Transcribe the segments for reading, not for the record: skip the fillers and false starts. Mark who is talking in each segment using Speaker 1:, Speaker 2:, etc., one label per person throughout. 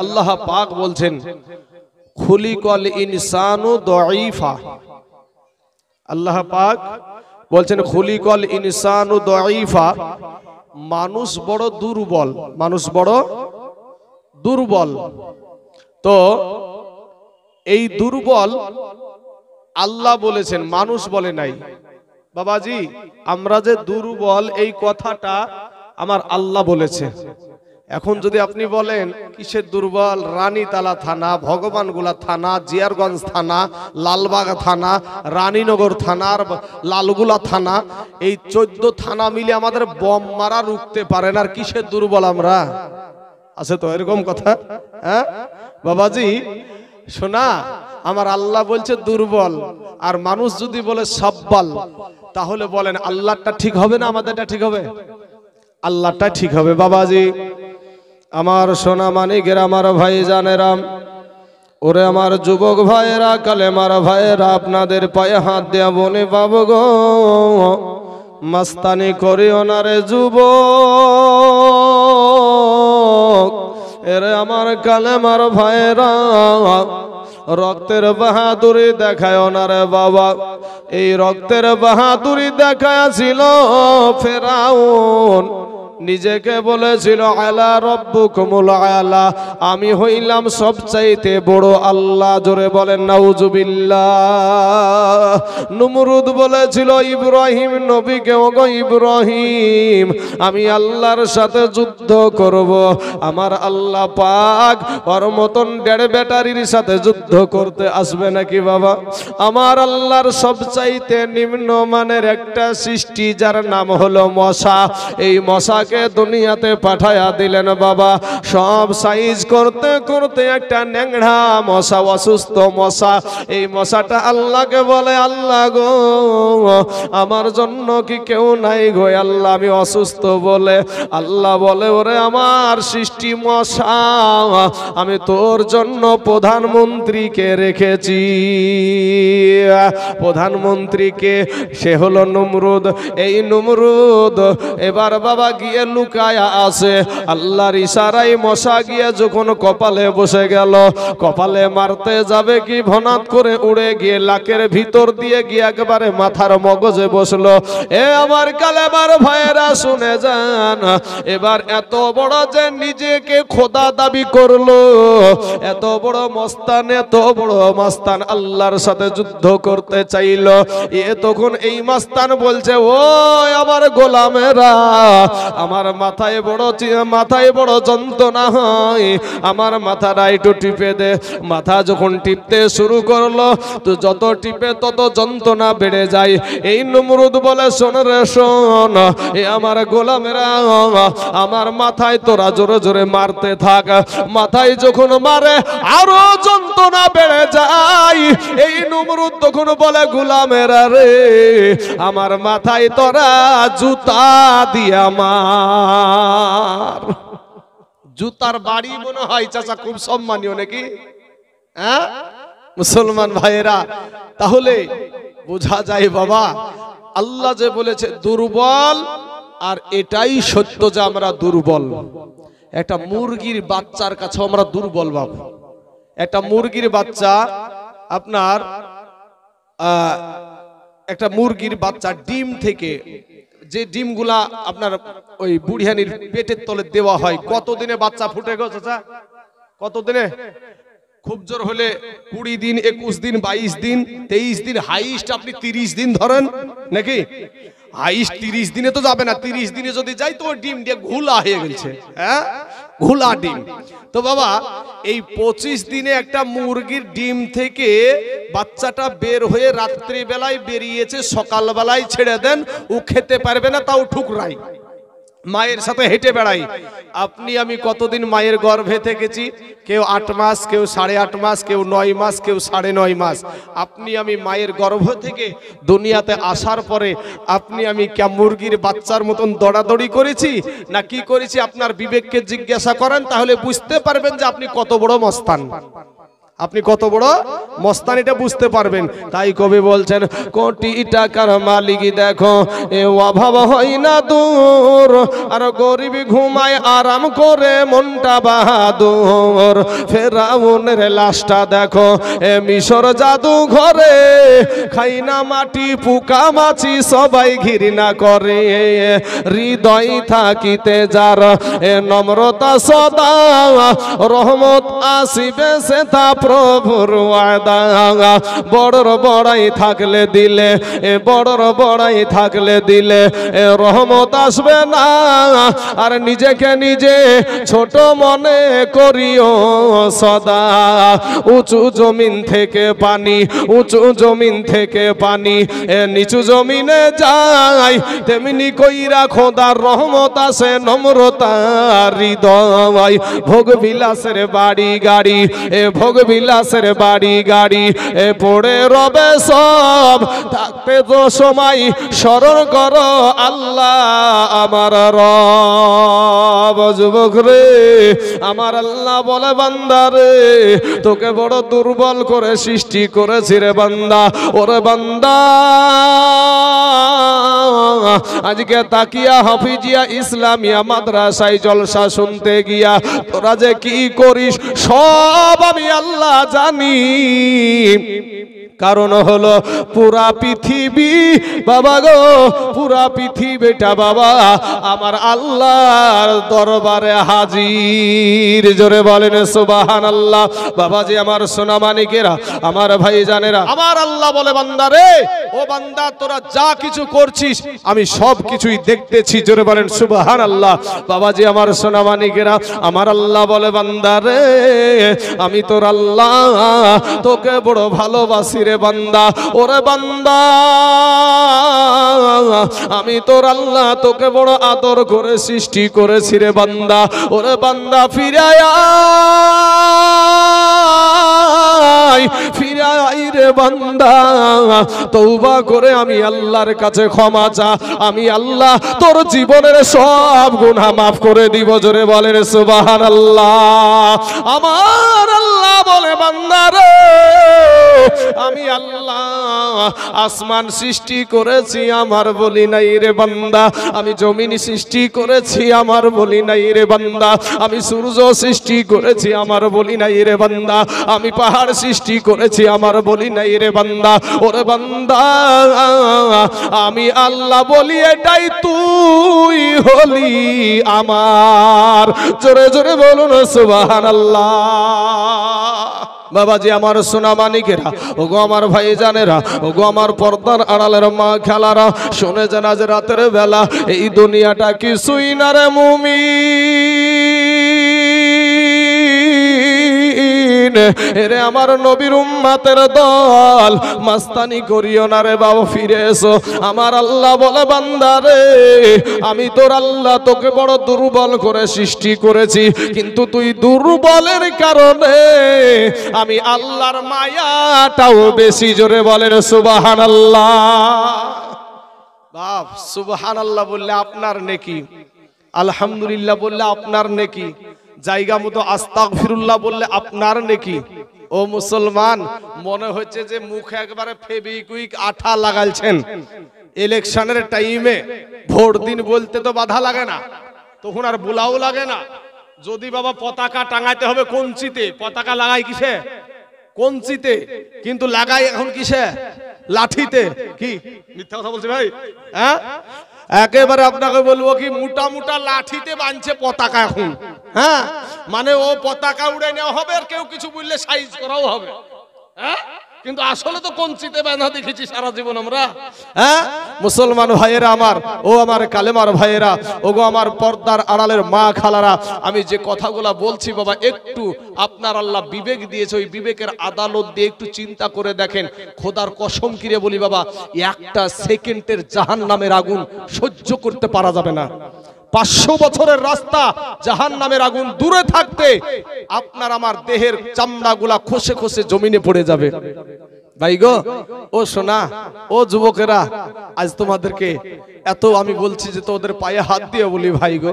Speaker 1: আল্লাহ পাক বলছেন খুলিকাল ইনসানু দাঈফা। আল্লাহ পাক বলছেন খুলিকাল ইনসানু দাঈফা, মানুষ বড় দুর্বল, মানুষ বড় দুর্বল। তো এই দুর্বল আল্লাহ বলেছেন, মানুষ বলে নাই। বাবাজি, আমরা যে দুর্বল এই কথাটা আমার আল্লাহ বলেছে। এখন যদি আপনি বলেন কিসের দুর্বল, রানীতালা থানা, ভগবানগোলা থানা, জিয়ারগঞ্জ থানা, লালবাগ থানা, রানীনগর থানার লালগুলা থানা, এই 14 থানা মিলে আমাদের বম মারা রুখতে পারেন, আর কিসের দুর্বল আমরা? আছে তো এরকম কথা? হ্যাঁ বাবাজি শোনা, আমার আল্লাহ বলছে দুর্বল, আর মানুষ যদি বলে সব্বল, তাহলে বলেন আল্লাহটা ঠিক হবে না আমাদেরটা ঠিক হবে? আল্লাহটা ঠিক হবে। বাবাজি আমার সোনা মানিকেরা, আমার ভাই জানেরাম, ওরে আমার যুবক ভাইয়েরা, কালেমার ভাইয়েরা, আপনাদের পায়ে হাত দেয়া বলে বাবু গো, মাস্তানি করিও না রে যুবক। এরে আমার কালেমার ভাইয়েরা, রক্তের বাহাদুরি দেখায় না রে বাবা। এই রক্তের বাহাদুরি দেখায়াছিল ফেরাউন, নিজেকে বলেছিল আলা রব্বুকুমুল আলা, আমি হইলাম সবচাইতে বড় আল্লাহ। জোরে বলেন নাউজুবিল্লাহ। নমরুদ বলেছিল ইব্রাহিম নবীকে, ওগো ইব্রাহিম, আমি আল্লাহর সাথে যুদ্ধ করব। আমার আল্লাহ পাক ওর মতন 1.5 ব্যাটারির সাথে যুদ্ধ করতে আসবে নাকি বাবা? আমার আল্লাহর সবচাইতে নিম্ন মানের একটা সৃষ্টি, যার নাম হলো মশা। এই মশা দুনিয়াতে পাঠায়া দিলেন বাবা। সব সাইজ করতে করতে একটা ন্যাংড়া মশা, অসুস্থ মশা। এই মশাটা আল্লাহকে বলে, আল্লাহ গো, আমার জন্য কি কেউ নাই গো আল্লাহ, আমি অসুস্থ বলে। আল্লাহ বলে, ওরে আমার সৃষ্টি মশা, আমি তোর জন্য প্রধানমন্ত্রীকে রেখেছি। প্রধানমন্ত্রীকে, সে হলো নমরুদ। এই নমরুদ এবার বাবা গিয়ে লুকায়া আছে। আল্লাহর ইশারায় মশা গিয়ে যখন কপালে বসে গেল, কপালে মারতে যাবে কি ভনাত করে উড়ে গিয়ে লাকের ভিতর দিয়ে গিয়ে একেবারে মাথার মগজে বসলো। এ আমার কালেমার ভাইয়েরা শুনে যান, এবার এত বড় যে নিজেকে খোদা দাবি করলো, এত বড় মস্তান, এত বড় মস্তান আল্লাহর সাথে যুদ্ধ করতে চাইল। এ তখন এই মস্তান বলছে, ও আমার গোলামেরা, আমার মাথায় বড় যন্ত্রণা হয়, আমার মাথাটা একটু টিপে দে। মাথা যখন টিপতে শুরু করলো, তো যত টিপে তত যন্ত্রণা বেড়ে যায়। এই নমরুদ বলে, শোন রে শোন, এ আমার গোলামেরা, আমার মাথায় তোরা জোরে জোরে মারতে থাক। মাথায় যখন মারে আরো যন্ত্রণা বেড়ে যায়। এই নমরুদ তখন বলে, গোলামেরা রে, আমার মাথায় তোরা জুতা দিয়া মার। জুতার বাড়ি মনে হয় চাচা খুব সম্মানীয় নাকি? হ্যাঁ মুসলমান ভাইয়েরা, তাহলে বোঝা যায় বাবা, আল্লাহ যে বলেছে দুর্বল, আর এটাই সত্য যে আমরা দুর্বল। একটা মুরগির বাচ্চার কাছে আমরা দুর্বল বাবা। একটা মুরগির বাচ্চা, আপনার একটা মুরগির বাচ্চা ডিম থেকে, যে ডিমগুলা আপনার ওই বুড়িয়ানির পেটের তলে দেওয়া হয়, কতদিনে বাচ্চা ফুটে গো চাচা? কতদিনে? খুব জোর হলে 20 দিন, 21 দিন, 22 দিন, 23 দিন, হাইস্ট আপনি 30 দিন ধরেন নাকি? হাইস্ট 30 দিনে তো যাবে না। 30 দিনে যদি যাই তো ডিম দিয়ে ঘোলা হয়ে গেছে। হ্যাঁ, ঘোলা ডিম। তো বাবা, এই 25 দিনে একটা মুরগির ডিম থেকে বাচ্চাটা বের হয়ে রাত্রি বেলায় বেরিয়েছে, সকাল বেলায় ছেড়ে দেন, ও খেতে পারবে না, তাও ঠুকরাই, মায়ের সাথে হেঁটে বেড়াই। আপনি আমি কতদিন মায়ের গর্ভে থেকেছি? কেউ 8 মাস, কেউ 8.5 মাস, কেউ 9 মাস, কেউ 9.5 মাস। আপনি আমি মায়ের গর্ভ থেকে দুনিয়াতে আসার পরে আপনি আমি কে মুরগির বাচ্চার মতন দৌড়াদৌড়ি করেছি না কি করেছি? আপনার বিবেককে জিজ্ঞাসা করেন, তাহলে বুঝতে পারবেন যে আপনি কত বড় মস্তান। আপনি কত বড় মস্তানিটা বুঝতে পারবেন। তাই কবি বলছেন কোটি টাকার মালিক দেখো এ অভাব হয় না দূর, আর গরিব ঘুমায় আরাম করে মনটা বাহাদুর। ফেরাউনের লাশটা দেখো এ মিশর জাদু ঘরে, খাই না মাটি পোকা মাছি সবাই ঘৃণা করে। হৃদয় থাকিতে যার এ নম্রতা সদা, রহমত আসিবে সে তা প্রভুর ওয়াদা। বড়র বড়াই থাকলে দিলে এ বড়র বড়াই থাকলে দিলে এ রহমত আসবে না, আর নিজেকে নিজে ছোট মনে করিও সদা। উঁচু জমিন থেকে পানি, উঁচু জমিন থেকে পানি এ নিচু জমিনে যায়, তেমনি কইরা খোদার রহমত আসে নম্রতার হৃদয়। ভোগ বিলাসের বাড়ি গাড়ি এ ভোগ বিলাসের বাড়ি গাড়ি এ পড়ে রবে সব, থাকতে তো সময় স্মরণ করো আল্লাহ আমার রব। যুবক রে আমার আল্লাহ বলে বান্দা রে তোকে বড় দুর্বল করে সৃষ্টি করেছি রে বান্দা। ওরে বান্দা আজকে তাকিয়া হাফিজিয়া ইসলামিয়া মাদ্রাসায় জলসা শুনতে গিয়া তোরা যে কি করিস সব আমি আল্লাহ জানি। কারণ হলো পুরা পৃথিবী বাবা গো, পুরা পৃথিবীটা বাবা আমার আল্লাহর দরবারে হাজির। জোরে বলেন সুবহানাল্লাহ। বাবাজি আমার সোনা মানিকেরা, আমার ভাই জানেরা, আমার আল্লাহ বলে বান্দা রে ও বান্দা তোরা যা কিছু করছিস আমি সব কিছুই দেখতেছি। জোরে বলেন সুবহানাল্লাহ। বাবাজি আমার সোনা মানিকেরা, আমার আল্লাহ বলে বান্দা রে আমি তোর আল্লাহ তোকে বড় ভালোবাসি রে বান্দা। ওরে বান্দা আমি তোর আল্লাহ তোকে বড় আদর করে সৃষ্টি করেছি রে বান্দা। ওরে বান্দা ফিরে আয়, ফিরে আয় রে বান্দা, তওবা করে আমি আল্লাহর কাছে ক্ষমা চা। আমি আল্লাহ তোর জীবনের সব গুনাহ মাফ করে দিব। জোরে বলেন সুবহানাল্লাহ। আমার আল্লাহ বলে বান্দা রে আমি আল্লাহ আসমান সৃষ্টি করেছি আমার বলি নাই রে বান্দা, আমি জমিন সৃষ্টি করেছি আমার বলি নাই রে বান্দা, আমি সূর্য সৃষ্টি করেছি আমার বলি নাই রে বান্দা, আমি পাহাড় সৃষ্টি করেছি আমার বলি নাই রে বান্দা। ওরে বান্দা আমি আল্লাহ বলি এটাই তুই হলি আমার। জোরে জোরে বলুন সুবহানাল্লাহ। বাবাজি আমার সোনা মানিকেরা, ওগো আমার ভাই জানেরা, ওগো আমার পর্দার আড়ালের মা খেলারা, শুনে যান আজ রাতের বেলা এই দুনিয়াটা কিছুই না রে মুমিন। এরে আমার নবীর উম্মতের দল মাস্তানি করিও না রে বাবা, ফিরে এসো। আমার আল্লাহ বলে বান্দা রে আমি তোর আল্লাহ তোকে বড় দুর্বল করে সৃষ্টি করেছি, কিন্তু তুই দুর্বলের কারণে আমি আল্লাহর মায়াটাও বেশি। জোরে বলেন সুবহানাল্লাহ। বাপ সুবহানাল্লাহ বললে আপনার নেকি, আলহামদুলিল্লাহ বললে আপনার নেকি, জায়গা মতো আস্তাগফিরুল্লাহ বললে আপনার নেকি। ও মুসলমান, মনে হচ্ছে যে মুখে একবারে ফেবিকুইক আঠা লাগালছেন। ইলেকশনের টাইমে ভোট দিন বলতে তো বাধা লাগে না, তখন আর বুলাও লাগে না। যদি বাবা পতাকা টাঙাইতে হবে কঞ্চিতে, পতাকা লাগাই কিসে? কঞ্চিতে। কিন্তু লাগাই এখন কিসে? লাঠিতে। কি মিথ্যা কথা বলছি ভাই? হ্যাঁ, একেবারে আপনাকে বলবো কি মোটা মোটা লাঠিতে বাঁধছে পতাকা এখন। হ্যাঁ, মানে ও পতাকা উড়ে নেওয়া হবে, আর কেউ কিছু বললে সাইজ করাও হবে। হ্যাঁ, কিন্তু আসলে তো কঞ্চিতে বাঁধা দেখেছি সারা জীবন আমরা। হ্যাঁ মুসলমান ভাইয়েরা আমার, ও আমার কালেমার ভাইয়েরা, ওগো আমার পর্দার আড়ালের মা খালারা, আমি যে কথাগুলা বলছি বাবা একটু আপনার আল্লাহ বিবেক দিয়েছে, ওই বিবেকের আদালত দিয়ে একটু চিন্তা করে দেখেন। খোদার কসম কিরে বলি বাবা, একটা সেকেন্ডের জাহান্নামের আগুন সহ্য করতে পারা যাবে না। 500 বছরের রাস্তা জাহান্নামের আগুন দূরে থাকতে আপনার আমার দেহের চামড়াগুলা খসে খসে জমিনে পড়ে যাবে। ভাই গো, ও সোনা, ও যুবকেরা, আজ তোমাদেরকে এত আমি বলছি যে তোদের পায়ে হাত দিয়ে বলি ভাই গো,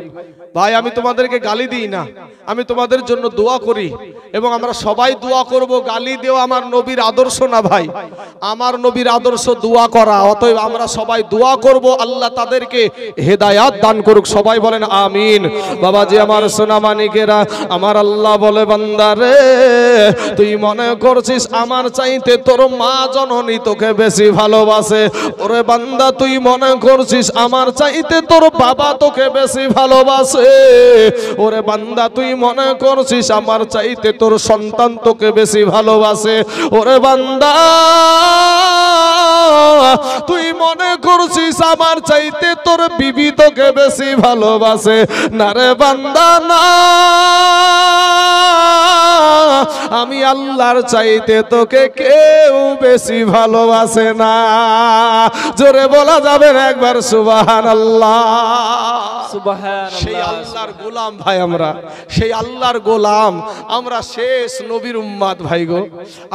Speaker 1: ভাই আমি তোমাদেরকে গালি দিই না, আমি তোমাদের জন্য দোয়া করি এবং আমরা সবাই দোয়া করব। গালি দেওয়া আমার নবীর আদর্শ না ভাই, আমার নবীর আদর্শ দোয়া করা। অতএব আমরা সবাই দোয়া করব আল্লাহ তাদেরকে হেদায়াত দান করুক। সবাই বলেন আমিন। বাবাজি আমার সোনা মানিকেরা, আমার আল্লাহ বলে বান্দারে তুই মনে করছিস আমার চাইতে তোর মা জননী তোকে বেশি ভালোবাসে। ওরে বান্দা তুই মনে করছিস আমার চাইতে তোর বাবা তোকে বেশি ভালোবাসে। ওরে বান্দা তুই মনে করছিস আমার চাইতে তোর সন্তান তোকে বেশি ভালোবাসে। ওরে বান্দা তুই মনে করছিস আমার চাইতে তোর বিবি তোকে বেশি ভালোবাসে। না রে বান্দা না, আমি আল্লাহর চাইতে তোকে কেউ বেশি ভালোবাসে না। জোরে বলা যাবে একবার সুবহানাল্লাহ। সেই আল্লাহর গোলাম ভাই, আমরা সেই আল্লাহর গোলাম, আমরা শেষ নবীর উম্মত ভাই গো,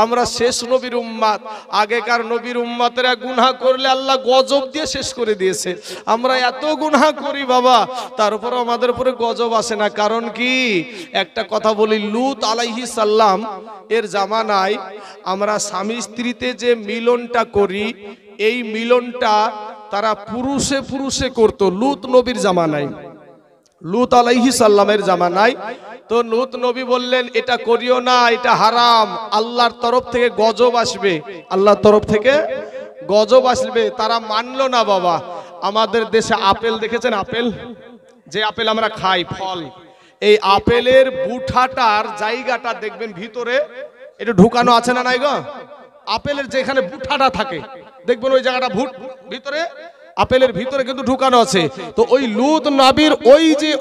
Speaker 1: আমরা শেষ নবীর উম্মত। আগেকার নবীর উম্মতেরা গুনাহ করলে আল্লাহ গজব দিয়ে শেষ করে দিয়েছে। আমরা এত গুনাহ করি বাবা, তারপর আমাদের উপরে গজব আসে না। কারণ কি? একটা কথা বলি, লূত আলাইহিস সালাম এর জামানায় আমরা স্বামী স্ত্রীতে যে মিলনটা করি, এই মিলনটা তারা পুরুষে পুরুষে করতো লূত নবীর জামানায়, লূত আলাইহিস সালামের জামানায়। তো লূত নবী বললেন এটা করিও না, এটা হারাম, আল্লাহর তরফ থেকে গজব আসবে, আল্লাহর তরফ থেকে গজব আসবে। তারা মানলো না বাবা। আমাদের দেশে আপেল দেখেছেন, আপেল যে আপেল আমরা খাই ফল, এই আপেলের বুঠাটার জায়গাটা দেখবেন ভিতরে এটা ঢুকানো আছে না নাই গো? আপেলের যেখানে বুঠাটা থাকে দেখবেন ওই জায়গাটা ভিতরে আপেলের ভিতরে কিন্তু ঢুকানো আছে। তো ওই লূত নবীর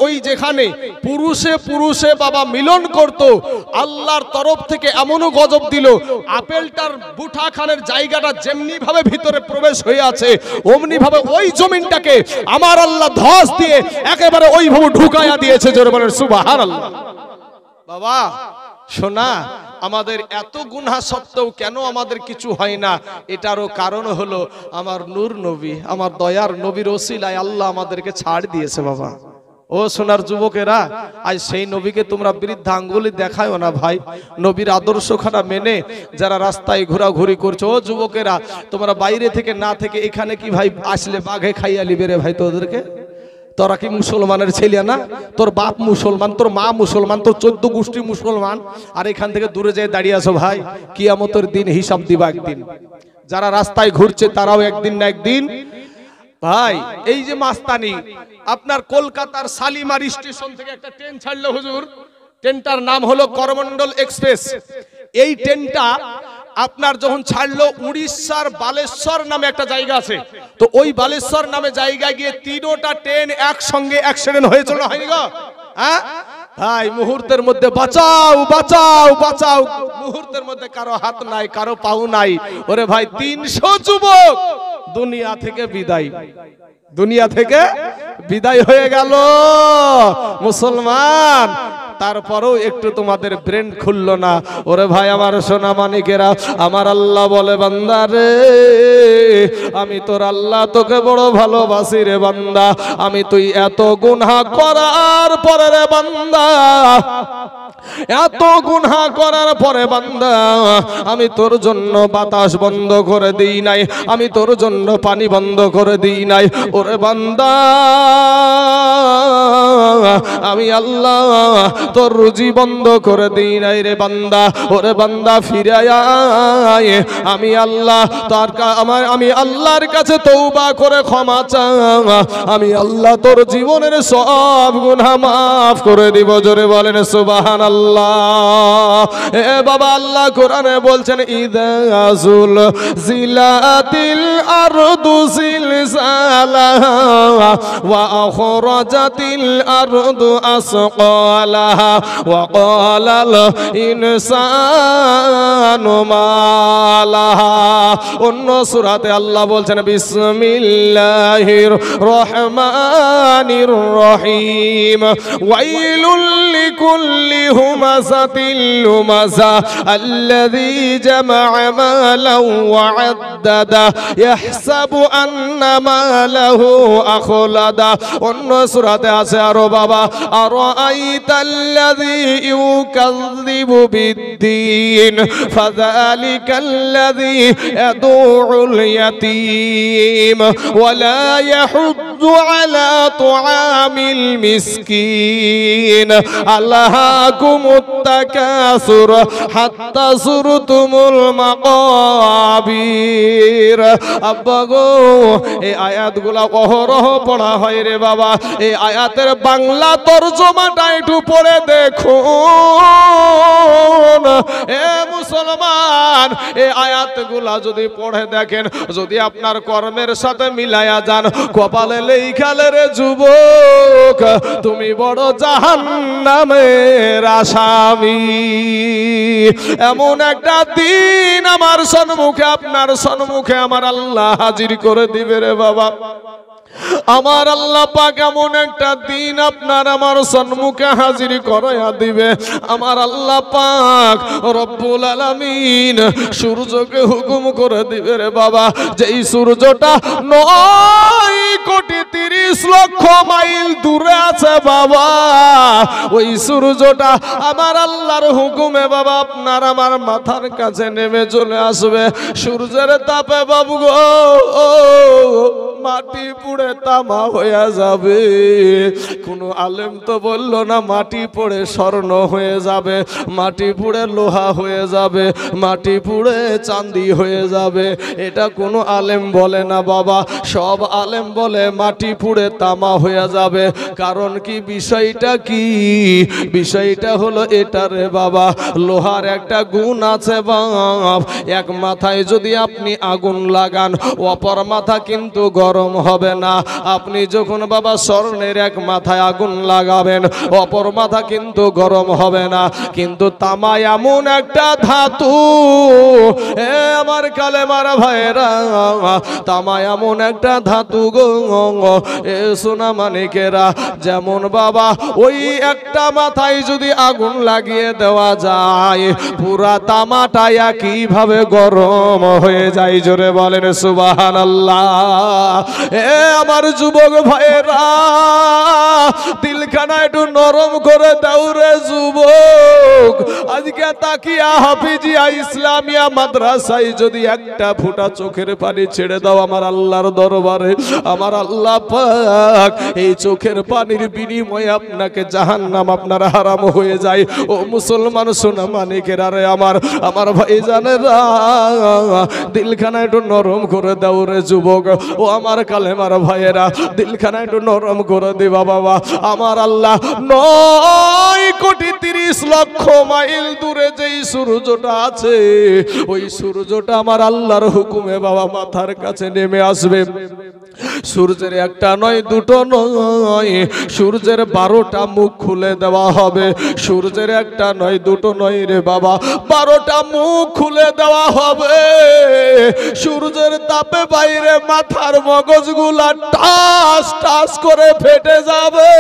Speaker 1: ওই যেখানে পুরুষে পুরুষে বাবা মিলন করত, আল্লাহর তরফ থেকে এমনও গজব দিল, আপেলটার বুঠাখানের জায়গাটা যেমনি ভাবে ভিতরে প্রবেশ হয়ে আছে অমনি ভাবে ওই জমিনটাকে আমার আল্লাহ ধস দিয়ে একেবারে ওইভাবে ঢুকায়া দিয়েছে। জোরে বলেন সুবহানাল্লাহ। বাবা শোনা, আমাদের এত গুনাহ সত্ত্বেও কেন আমাদের কিছু হয় না? এটারও কারণ হলো আমার নূর নবী, আমার দয়ার নবীর ওসিলায় আল্লাহ আমাদেরকে ছাড় দিয়েছে বাবা। ও সোনার যুবকেরা, আজ সেই নবীকে তোমরা বৃদ্ধা আঙ্গুলি দেখায়ও না ভাই। নবীর আদর্শখানা মেনে যারা রাস্তায় ঘোরাঘুরি করছো, ও যুবকেরা তোমরা বাইরে থেকে না থেকে এখানে কি ভাই আসলে বাঘে খাইয়া লিবে রে ভাই তোদেরকে? তোরা কি মুসলমানের ছেলে না? তোর বাপ মুসলমান, তোর মা মুসলমান, তোর 14 গোষ্ঠী মুসলমান, আর এখান থেকে দূরে যেয়ে দাঁড়িয়ে আছো ভাই। কিয়ামতের দিন হিসাব দিবা একদিন। যারা রাস্তায় ঘুরছে তারাও একদিন না একদিন ভাই। এই যে মাস্তানি, আপনার কলকাতার শালিমার স্টেশন থেকে একটা ট্রেন ছাড়লো হুজুর, ট্রেনটার নাম হলো করমন্ডল এক্সপ্রেস। এই ট্রেনটা আপনার যখন ছাড়লো উড়িষ্যার বালেশ্বর নামে একটা জায়গা আছে, তো ওই বালেশ্বর নামে জায়গায় গিয়ে তিনটা ট্রেন একসঙ্গে অ্যাক্সিডেন্ট হয়েছিল না হয়নি গো? হ্যাঁ ভাই, মুহূর্তের মধ্যে বাঁচাও বাঁচাও বাঁচাও, মুহূর্তের মধ্যে কারো হাত নাই, কারো পাও নাই। ওরে ভাই 300 যুবক দুনিয়া থেকে বিদায়, দুনিয়া থেকে বিদায় হয়ে গেল মুসলমান। তারপরেও একটু তোমাদের ব্রেন খুললো না। ওরে ভাই আমার সোনা মানিকেরা, আমার আল্লাহ বলে বান্দা রে, আমি তোর আল্লাহ তোকে বড় ভালোবাসি রে বান্দা। আমি তুই এত গুনাহ করার পরে রে বান্দা, এত গুনাহ করার পরে বান্দা, আমি তোর জন্য বাতাস বন্ধ করে দিই নাই, আমি তোর জন্য পানি বন্ধ করে দিই নাই। ওরে বান্দা আমি আল্লাহ তোর রুজি বন্ধ করে দিই নাই রে বান্দা। ওরে বান্দা ফিরে আয়, আমি আল্লাহ আমি আল্লাহর কাছে তওবা করে ক্ষমা চা, আমি আল্লাহ তোর জীবনের সব গুনাহ মাফ করে দিব। জোরে বলেন সুবহানাল্লাহ। এ বাবা আল্লাহ কোরআনে বলছেন ইযা জিলাতিল আরদু জিলজালাহা ওয়া আখরাজাতিল আরদু আসকালাহা ওয়া ক্বালাল ইনসানু মা লাহা। অন্য সূরাতে আল্লাহ বলছেন বিসমিল্লাহির রহমানির রহিম ওয়াইলুল كل همزة لمزة الذي جمع مالا وعدده يحسب أن ماله أخلده অন্য সূরাতে আছে আরো বাবা أرأيت الذي يكذب بالدين فذلك الذي يدعو اليتيم ولا يحض على طعام المسكين ألهاكم التكاثر حتى زرتم المقابر আব্বা গো এই আয়াতগুলো অহরহ পড়া হয় রে বাবা এই আয়াতের বাংলা তরজমাটা একটু পড়ে দেখুন এ মুসলমান এই আয়াতগুলো যদি পড়ে দেখেন যদি আপনার কর্মের সাথে মিলায়া যান কপালে লেখালে রে যুবক তুমি বড় জাহান্নামের আসামি এমন একটা দিন আমার সম্মুখে আপনার সম্মুখে আমার আল্লাহ হাজির করে দিবে রে বাবা আমার আল্লাহ পাক এমন একটা দিন আপনার আমার সম্মুখে হাজির করায়া দিবে আমার আল্লাহ পাক রব্বুল আলামিন সূর্যকে হুকুম করে দিবে রে বাবা যেই সূর্যটা 9,30,00,000 মাইল দূরে আছে বাবা ওই সূর্যটা আমার আল্লাহর হুকুমে বাবা আপনার আমার মাথার কাছে নেমে চলে আসবে সূর্যের তাপে বাবু গো মাটি পুড়ে তামা হয়ে যাবে কোন আলেম তো বলল না মাটি পুড়ে স্বর্ণ হয়ে যাবে মাটি পুড়ে লোহা হয়ে যাবে মাটি পুড়ে চাঁদি হয়ে যাবে এটা কোনো আলেম বলে না বাবা সব আলেম বলে মাটি পুড়ে তামা হয়ে যাবে কারণ কি বিষয়টা কি বিষয়টা হলো এটা রে বাবা লোহার একটা গুণ আছে বাপ এক মাথায় যদি আপনি আগুন লাগান অপর মাথা কিন্তু গরম হবে না আপনি যখন বাবা স্বর্ণের এক মাথায় আগুন লাগাবেন অপর মাথা কিন্তু গরম হবে না কিন্তু তামা এমন একটা ধাতু এ আমার কালেমার ভাইরা তামা এমন একটা ধাতু গো এ সোনা মানিকেরা যেমন বাবা ওই একটা মাথায় যদি আগুন লাগিয়ে দেওয়া যায় পুরা তামাটা একইভাবে গরম হয়ে যায় জোরে বলেন সুবহানাল্লাহ এ আমার যুবক ভাইরা দিলখানা একটু নরম করে দাও রে যুবক আজকে তাকিয়া হাফিজিয়া ইসলামিয়া মাদ্রাসায় যদি একটা ফোঁটা চোখের পানি ছেড়ে দাও আমার আল্লাহর দরবারে আমার আল্লাহ পাক এই চোখের পানির বিনিময়ে আপনাকে জাহান্নাম আপনার হারাম হয়ে যায় ও মুসলমান সোনা মানিকেরা রে আমার ভাইজানেরা দিলখানা একটু নরম করে দাও রে যুবক ও আমার কালেমার ভাইয়েরা দিলখানা একটু নরম করে দিবা বাবা আমার আল্লাহ 9,30,00,000 মাইল দূরে যেই সূর্যটা আছে ওই সূর্যটা আমার আল্লাহর হুকুমে বাবা মাথার কাছে নেমে আসবে সূর্যের একটা নয় দুটো নয় সূর্যের 12টা মুখ খুলে দেওয়া হবে সূর্যের একটা নয় দুটো নয় রে বাবা 12টা মুখ খুলে দেওয়া হবে সূর্যের তাপে বাইরে মাথার মগজগুলা টাস টাস করে ফেটে যাবে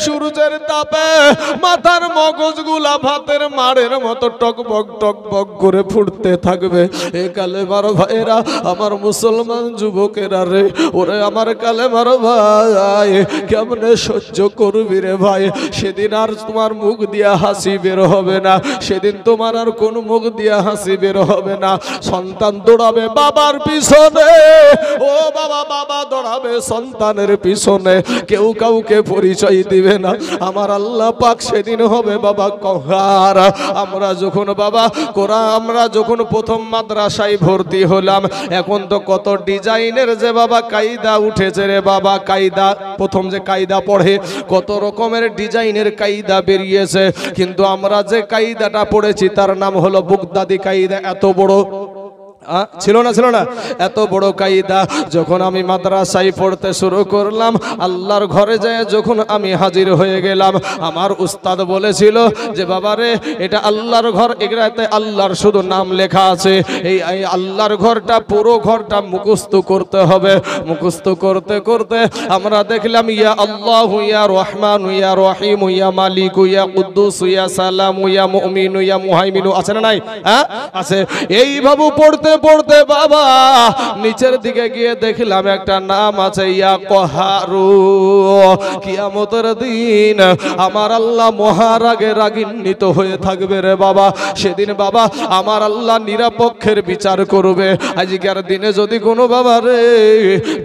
Speaker 1: সূর্যের তাপে মাথার মগজগুলা ভাতের মাড়ের মতো টকবক করে ফুটতে থাকবে এ কালেমার ভাইরা আমার মুসলমান যুবকেরা রে ওরে আমার কালেমার ভাই কেমনে সহ্য করবি রে ভাই সেদিন আর তোমার মুখ দিয়া হাসি বের হবে না সেদিন তোমার আর কোন মুখ দিয়া হাসি বের হবে না সন্তান দৌড়াবে বাবার পিছনে ও বাবা দৌড়াবে সন্তানের পিছনে কেউ কাউকে পরিচয় দিবে না আমার আল্লাহ পাক সেদিন হবে বাবা কহার আমরা যখন বাবা কোরআন আমরা যখন প্রথম মাদ্রাসায় ভর্তি হলাম এখন তো কত ডিজাইনের যে বাবা কায়দা উঠেছে রে বাবা কায়দা প্রথম যে কায়দা পড়ে কত রকমের ডিজাইনের কায়দা বেরিয়েছে কিন্তু আমরা যে কায়দাটা পড়েছি তার নাম হলো বুগদাদি কায়দা এত বড় ছিল না এত বড় কায়দা। যখন আমি মাদ্রাসায় পড়তে শুরু করলাম, আল্লাহর ঘরে যায় যখন আমি হাজির হয়ে গেলাম, আমার উস্তাদ বলেছিল যে বাবারে এটা আল্লাহর ঘর, এটাতে আল্লাহর শুধু নাম লেখা আছে, এই আল্লাহর ঘরটা পুরো ঘরটা মুখস্থ করতে হবে। মুখস্থ করতে করতে আমরা দেখলাম ইয়া আল্লাহ ইয়া রহমান ইয়া রহিম ইয়া মালিক ইয়া কুদ্দুস ইয়া সালাম ইয়া মুমিন ইয়া মুহাইমিন, আছে না নাই? হ্যাঁ আছে। এইভাবে পড়তে পড়তে বাবা নিচের দিকে গিয়ে দেখলাম একটা নাম আছে ইয়া কহারু। কিয়ামতের দিন আমার আল্লাহ মহারাগে রাগান্বিত হয়ে থাকবে রে বাবা। সেদিন বাবা আমার আল্লাহ নিরপেক্ষের বিচার করবে। আজকের দিনে যদি কোনো বাবা রে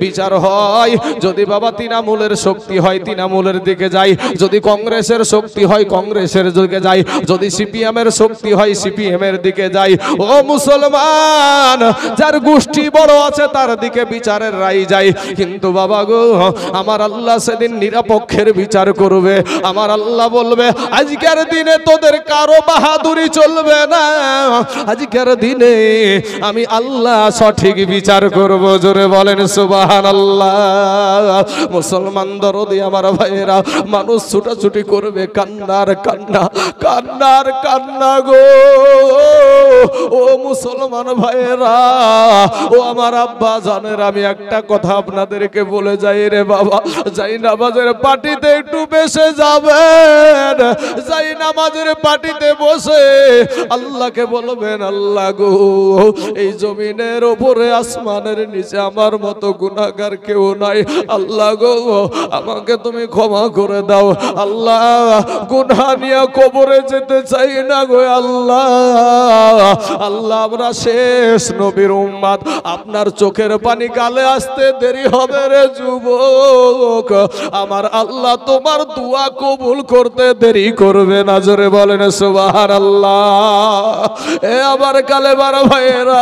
Speaker 1: বিচার হয়, যদি বাবা তৃণমূলের শক্তি হয় তৃণমূলের দিকে যাই, যদি কংগ্রেসের শক্তি হয় কংগ্রেসের দিকে যাই, যদি সিপিএমের শক্তি হয় সিপিএমের দিকে যাই, ও মুসলমান যার গোষ্ঠী বড় আছে তার দিকে বিচারের রায় যায়। কিন্তু বাবা গো আমার আল্লাহ সেদিন নিরপেক্ষের বিচার করবে। আমার আল্লাহ বলবে আজকের দিনে তোদের কারো বাহাদুরি চলবে না, আজকের দিনে আমি আল্লাহ সঠিক বিচার করব। জোরে বলেন সুবহানাল্লাহ। মুসলমান দরদি আমার ভাইয়েরা, মানুষ ছুটাছুটি করবে, কান্নার কান্না কান্নার কান্না গো। ও মুসলমান ভাইয়েরা, ও আমার আব্বা জানের, আমি একটা কথা আপনাদেরকে বলে যাই রে বাবা, যাই নামাজের পাটিতে একটু বেশে যাবেন, যাই নামাজের পাটিতে বসে আল্লাহকে বলবেন আল্লাহ গো এই জমিনের উপরে আসমানের নিচে আমার মতো গুনাহগার কেউ নাই, আল্লাহ গো আমাকে তুমি ক্ষমা করে দাও। আল্লাহ গুনাহ নিয়ে কবরে যেতে চাই না গো আল্লাহ। আল্লাহ আমরা শেষ নবীর উম্মত, আপনার চোখের পানি গালে আসতে দেরি হবে রে যুবক, আমার আল্লাহ তোমার দোয়া কবুল করতে দেরি করবে না। জোরে বলেন সুবহানাল্লাহ। এ আবার কালে বারা ভাইয়েরা,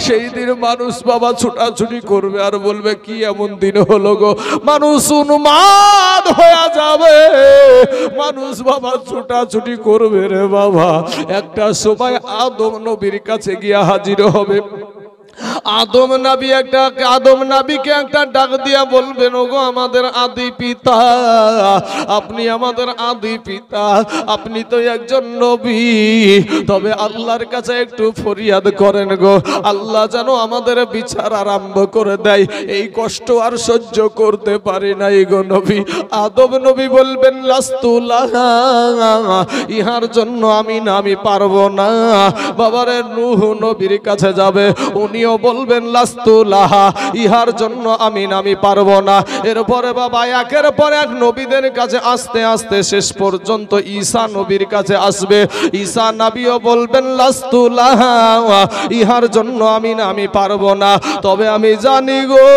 Speaker 1: সেই দিন মানুষ বাবা ছুটাছুটি করবে আর বলবে কি এমন দিন হলো গো, মানুষ উন্মাদ হয়ে যাবে, মানুষ বাবা ছুটাছুটি করবে রে বাবা। একটা সময় আদম নবীর কাছে গিয়া হাজির হবে। আদম নবীকে একটা ডাক দিয়া বলবেন ওগো আমাদের আদি পিতা, আপনি আমাদের আদি পিতা, আপনি তো একজন নবী, তবে আল্লাহর কাছে একটু ফরিয়াদ করেন গো, আল্লাহ যেন আমাদের বিচার আরম্ভ করে দেয়, এই কষ্ট আর সহ্য করতে পারি নাই গো নবী। আদম নবী বলবেন লাস্তু লাহা, ইহার জন্য আমি পারবো না। বাবারে নূহ নবীর কাছে যাবে, উনিও বলবেন লাস্তু লাহা, ইহার জন্য আমি পারবো না। এরপরে বাবা একের পর এক নবীদের কাছে আস্তে আস্তে শেষ পর্যন্ত ঈসা নবীর কাছে আসবে। ঈসা নবীও বলবেন লাস্তু লাহা, ইহার জন্য আমি পারবো না। তবে আমি জানি গো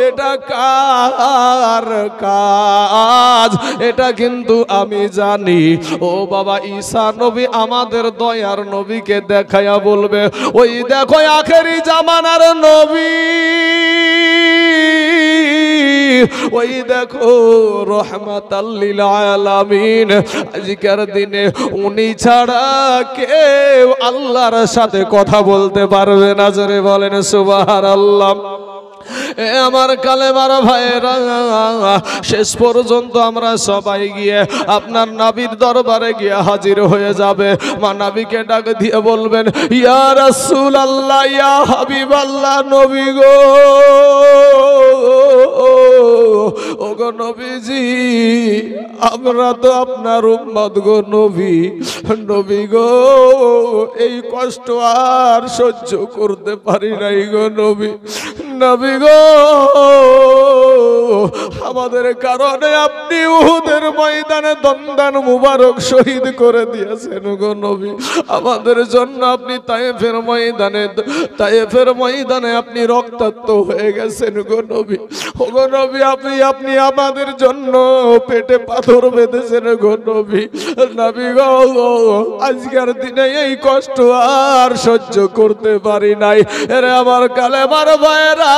Speaker 1: এটা কার কাজ, এটা কিন্তু আমি জানি। ও বাবা ঈসা নবী আমাদের দয়ার নবীকে দেখায়া বলবে ওই দেখো আখেরি জামানার নবী, ওই দেখো রহমাতাল লিল আলামিন। আজকের দিনে উনি ছাড়া কেউ আল্লাহর সাথে কথা বলতে পারবে না। জোরে বলেন সুবহানাল্লাহ। এ আমার কালেমার ভাইরা, শেষ পর্যন্ত আমরা সবাই গিয়ে আপনার নবীর দরবারে গিয়ে হাজির হয়ে যাবে। মা নবীকে ডাক দিয়ে বলবেন ইয়া রাসূলুল্লাহ, ইয়া হাবিবাল্লাহ, নবী গো, ও গো নবীজি, আমরা তো আপনার উম্মত গো নবী, নবী গো এই কষ্ট আর সহ্য করতে পারি নাই গো নবী, নবী গো আমাদের কারণে আপনি উহুদের ময়দানে দন্দান মুবারক শহীদ করে দিয়েছেন গো নবী, আমাদের জন্য আপনি তায়েফের ময়দানে আপনি রক্তাক্ত হয়ে গেছেন গো নবী। ও গো নবী আপনি আমাদের জন্য পেটে পাথর বেঁধেছেন গো নবী, নবী গো আজকের দিনে এই কষ্ট আর সহ্য করতে পারি নাই। এরে আমার কালেমার ভাইরা,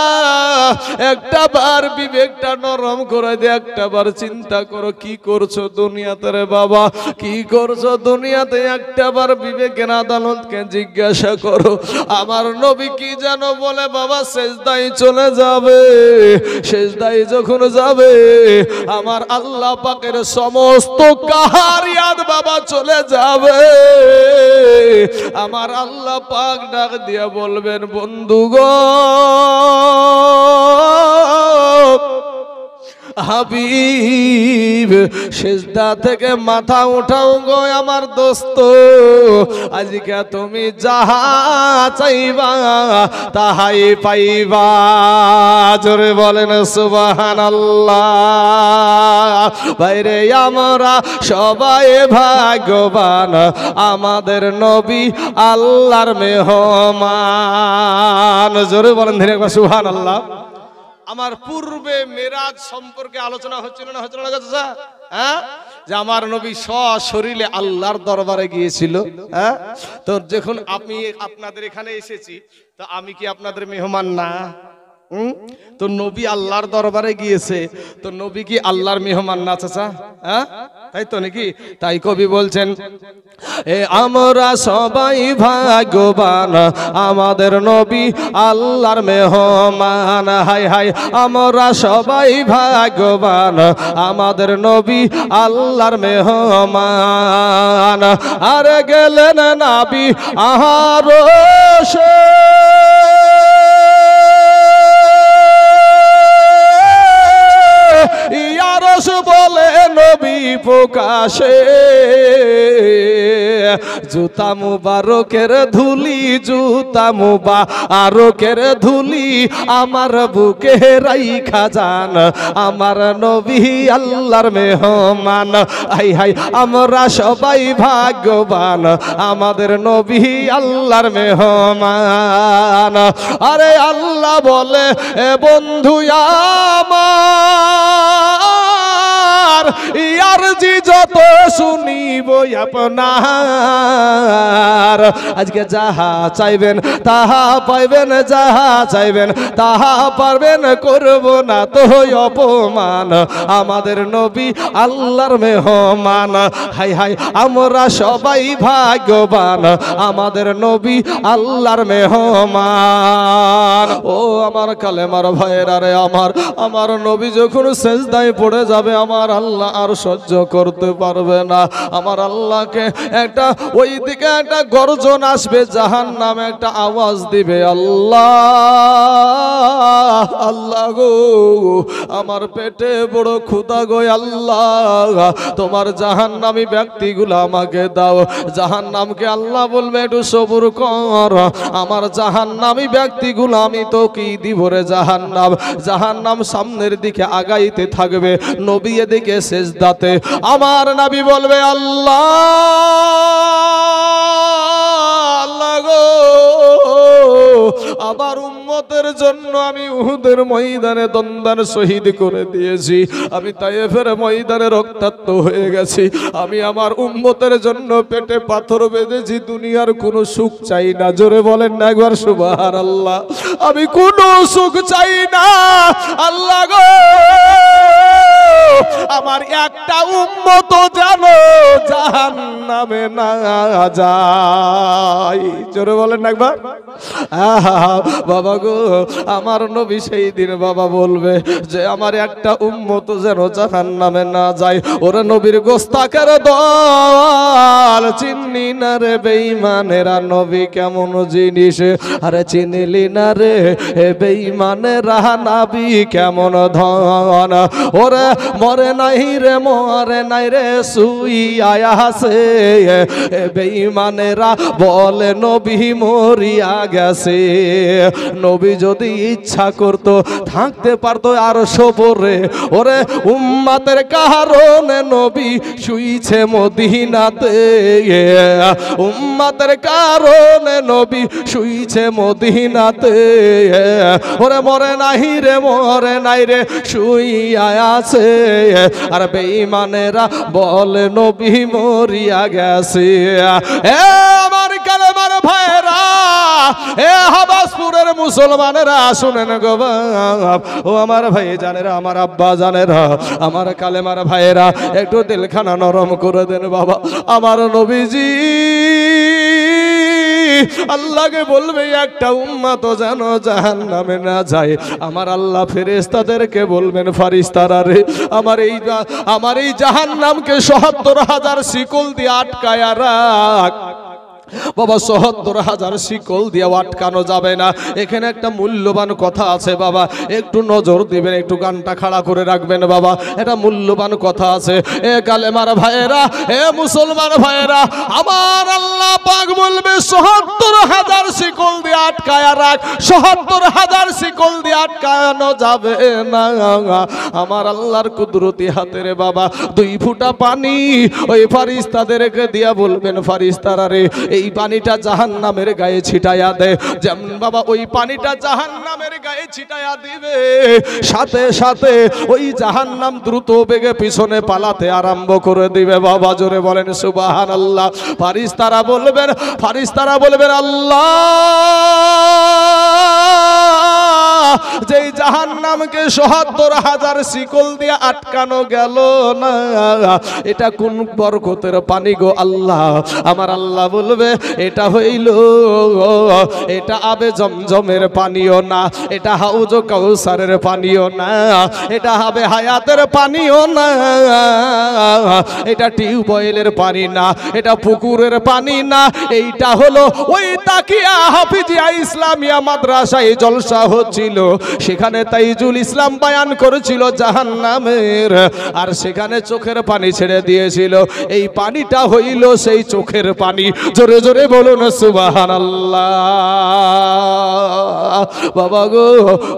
Speaker 1: একটা বার বিবেকটা নরম করে দিয়ে একটাবার চিন্তা করো কি করছো দুনিয়াতে রে বাবা, কি করছো দুনিয়াতে, একটাবার বিবেকের আদালতকে জিজ্ঞাসা করো। আমার নবী কি যেন বলে বাবা, সেজদায় চলে যাবে, সেজদায় যখন যাবে আমার আল্লাহ পাকের সমস্ত কাহারিয়াত বাবা চলে যাবে। আমার আল্লাহ পাক ডাক দিয়া বলবেন, বন্ধুগো হাবিব সেজদা থেকে মাথা উঠাও গো আমার দোস্ত, আজকে তুমি যাহা চাইবা তাহাই পাইবা। জোরে বলেন সুবহানাল্লাহ। বাইরে আমরা সবাই ভাগ্যবান, আমাদের নবী আল্লাহর মেহমান। জোরে বলেন ধীরে একবার সুবহানাল্লাহ। আমার পূর্বে মেরাজ সম্পর্কে আলোচনা হচ্ছিল না, হচ্ছিল না চাচা? হ্যাঁ, যে আমার নবী সশরীরে আল্লাহর দরবারে গিয়েছিল। হ্যাঁ, তো যখন আমি আপনাদের এখানে এসেছি, তো আমি কি আপনাদের মেহমান না? তো নবী আল্লাহর দরবারে গিয়েছে, তো নবী কি আল্লাহর মেহমান না চাচা? হ্যাঁ, তাই তো নাকি? তাই কবি বলছেন, এ আমরা সবাই ভাগ্যবান, আমাদের নবী আল্লাহর মেহমান। হাই হাই আমরা সবাই ভাগ্যবান, আমাদের নবী আল্লাহর মেহমান। আর গেলেন নবী আরশে, আরশ বলে নবী প্রকাশে, জুতা মুবারকের ধুলি, জুতা মুবারকের ধুলি আমার বুকে রাইখা যান, আমার নবী আল্লাহর মেহমান। হাই হাই আমরা সবাই ভাগ্যবান, আমাদের নবী আল্লাহর মেহমান। আরে আল্লাহ বলে, এ বন্ধু আমার ইয়ার জি যত শুনিব আপনার, আজকে যাহা চাইবেন তাহা পাইবেন, যাহা চাইবেন তাহা পারবেন, করব না তো অপমান, আমাদের নবী আল্লাহর মেহমান। হাই হাই আমরা সবাই ভাগ্যবান, আমাদের নবী আল্লাহর মেহমান। ও আমার কালেমার ভাইয়েরা রে, আমার নবী যখন সেজদায় পড়ে যাবে আমার আল্লাহ আর সহ্য করতে পারবে না। আমার আল্লাহকে একটা ওই দিকে একটা গর্জন আসবে, জাহান্নামে একটা আওয়াজ দিবে, আল্লাহ আল্লাহ গো আমার পেটে বড় ক্ষুধা গো, আল্লাহ তোমার জাহান্নামী ব্যক্তিগুলো আমাকে দাও। জাহান্নামকে আল্লাহ বলবে, একটু সবুর কর, আমার জাহান্নামী ব্যক্তিগুলো আমি তো কি দিব রে জাহান্নাম। জাহান্নাম সামনের দিকে আগাইতে থাকবে, নবী এদিকে সেজদাতে। আমার নবী বলবে, আল্লাহ আল্লাহ গো আমার উম্মতের জন্য আমি উহুদের ময়দানে দন্দান শহীদ করে দিয়েছি, আমি তায়েফের ময়দানে রক্তাক্ত হয়ে গেছি, আমি আমার উম্মতের জন্য পেটে পাথর বেঁধেছি, দুনিয়ার কোনো সুখ চাই না। জোরে বলেন না একবার সুবহানাল্লাহ। আমি কোনো সুখ চাই না আল্লাহ গো, আমার একটা উম্মত যেন জাহান্নামে না যায়। জোরে বলেন না একবার। বাবা গো আমার নবী সেই দিন বাবা বলবে যে আমার একটা উম্মত যেন জাহান্নামে না যায়। ওরে নবীর গোস্তাকের দল, চিনলি না রে বেঈমানেরা নবী কেমন জিনিস, আরে চিনলি না রে বেঈমানেরা নবী কেমন ধন। ওরে মরে নাই রে, মরে নাই রে, শুই আয়াছে, বেঈমানেরা বলে নবী মরিয়া গেছে। নবী যদি ইচ্ছা করতো থাকতে পারতো আর সবরে, ওরে উম্মাতের কারণে নবী শুইছে মদিনাতে, উম্মাতের কারণে নবী শুইছে মদিনাতে। ওরে মরে নাই রে, মরে নাই রে, শুইয়া আছে, আর বেঈমানেরা বলে নবী মরিয়া গেছে। আমার কালেমার ভাইরা এ হাবাসপুরের মুসলমানেরা শুনেন গো বাপ, ও আমার ভাই জানেরা, আমার আব্বা জানেরা, আমার কালেমার ভাইয়েরা, একটু দিলখানা নরম করে দেন বাবা। আমার নবীজি আল্লাহকে বলবে একটা উম্মত যেন জাহান্নামে না যায়। আমার আল্লাহ ফেরেশতাদেরকে বলবেন, ফারিস্তারা রে, আমার এই জাহান্নামকে ৭৭,০০০ শিকল দিয়ে আটকায়া রাখ। বাবা ৭৭,০০০ শিকল দিয়ে আটকানো যাবে না। এখানে একটা মূল্যবান কথা আছে বাবা, একটু নজর দিবেন, একটু গানটা খাড়া করে রাখবেন বাবা, এটা মূল্যবান কথা আছে। এ কালেমার ভাইয়েরা, এ মুসলমান ভাইয়েরা, আমার আল্লাহ পাক বলবে ৭৭,০০০ শিকল দিয়ে আটকায়া রাখ। ৭৭,০০০ শিকল দিয়ে আটকানো যাবে না। আমার আল্লাহর কুদরতি হাতে রে বাবা 2 ফুটা পানি ওই ফারিস্তাদেরকে দিয়া বলবেন, ফারিস্তারা রে, এই পানিটা জাহান্নামের গায়ে ছিটায়া দে। যেমন বাবা ওই পানিটা জাহান্নামের গায়ে ছিটায়া দিবে, সাথে সাথে ওই জাহান্নাম দ্রুত বেগে পিছনে পালাতে আরম্ভ করে দিবে। বাবা জোরে বলেন সুবহানাল্লাহ। ফারিস্তারা বলবেন আল্লাহ, যেই জাহান্নামকে ৭৭,০০০ শিকল দিয়ে আটকানো গেল না, এটা কোন বরকতের পানি গো আল্লাহ? আমার আল্লাহ বলবে, এটা হইল, এটা আবে জমজমের পানিও না, এটা হাউজ কাউসারের পানিও না, এটা হবে হায়াতের পানিও না, এটা টিউবওয়েলের পানি না, এটা পুকুরের পানি না, এইটা হলো ওই তাকিয়া হাফিজিয়া ইসলামিয়া মাদ্রাসায় জলসা হচ্ছিল, সেখানে তাইজুল ইসলাম বয়ান করেছিল জাহান্নামের, আর সেখানে চোখের পানি ছেড়ে দিয়েছিল। এই পানিটা হইল সেই চোখের পানি। জোরে জোরে বলুন সুবহানাল্লাহ। বাবা গো,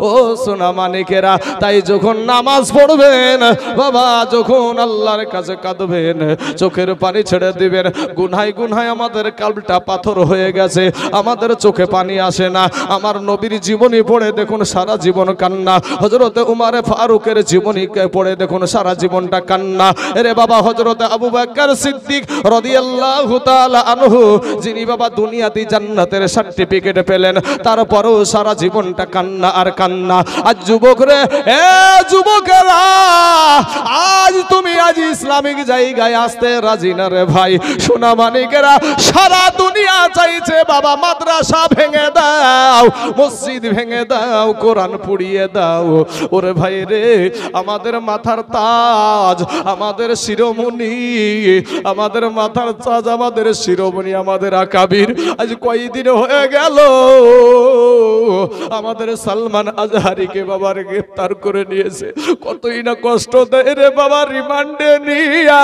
Speaker 1: ও সোনা মানিকেরা, তাই যখন নামাজ পড়বেন বাবা, যখন আল্লাহর কাছে কাঁদবেন, চোখের পানি ছেড়ে দিবেন। গুনায় গুনায় আমাদের কালটা পাথর হয়ে গেছে, আমাদের চোখে পানি আসে না। আমার নবীর জীবনী পড়ে দেখুন, সারা জীবন কান্না। হযরতে উমারে ফারুকের জীবনীকে পড়ে দেখুন, সারা জীবনটা কান্না। এরে বাবা, হযরতে আবু বকর সিদ্দিক রাদিয়াল্লাহু তাআলা আনহু, যিনি বাবা দুনিয়াতে জান্নাতের সার্টিফিকেট পেলেন, তারপরেও সারা জীবনটা কান্না আর কান্না। আজ যুবক রে, এ যুবকেরা, আজ তুমি আজ ইসলামিক জায়গায় আসতে রাজি না রে ভাই। সোনা মানিকেরা, সারা দুনিয়া চাইছে বাবা মাদ্রাসা ভেঙে দাও, মসজিদ ভেঙে দাও, কোরআন পুড়িয়ে দাও। ওরে ভাই রে, আমাদের মাথার তাজ, আমাদের শিরোমণি, আমাদের মাথার তাজ, আমাদের শিরোমণি, আমাদের আকাবির আজ কয়দিন হয়ে গেল আমাদের সালমান আজহারিকে বাবার গ্রেফতার করে নিয়েছে। কতই না কষ্ট দেয় রে বাবা, রিমান্ডে নিয়া।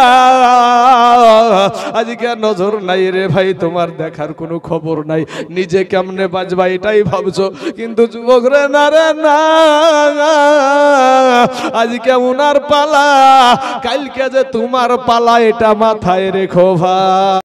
Speaker 1: আজকে নজর নাই রে ভাই, তোমার দেখার কোনো খবর নাই, নিজে কেমনে বাঁচবা এটাই ভাবছো। কিন্তু যুবক রে, না রে না, আজকে উনার পালা, কালকে যে তোমার পালা, এটা মাথায় রেখো ভাই।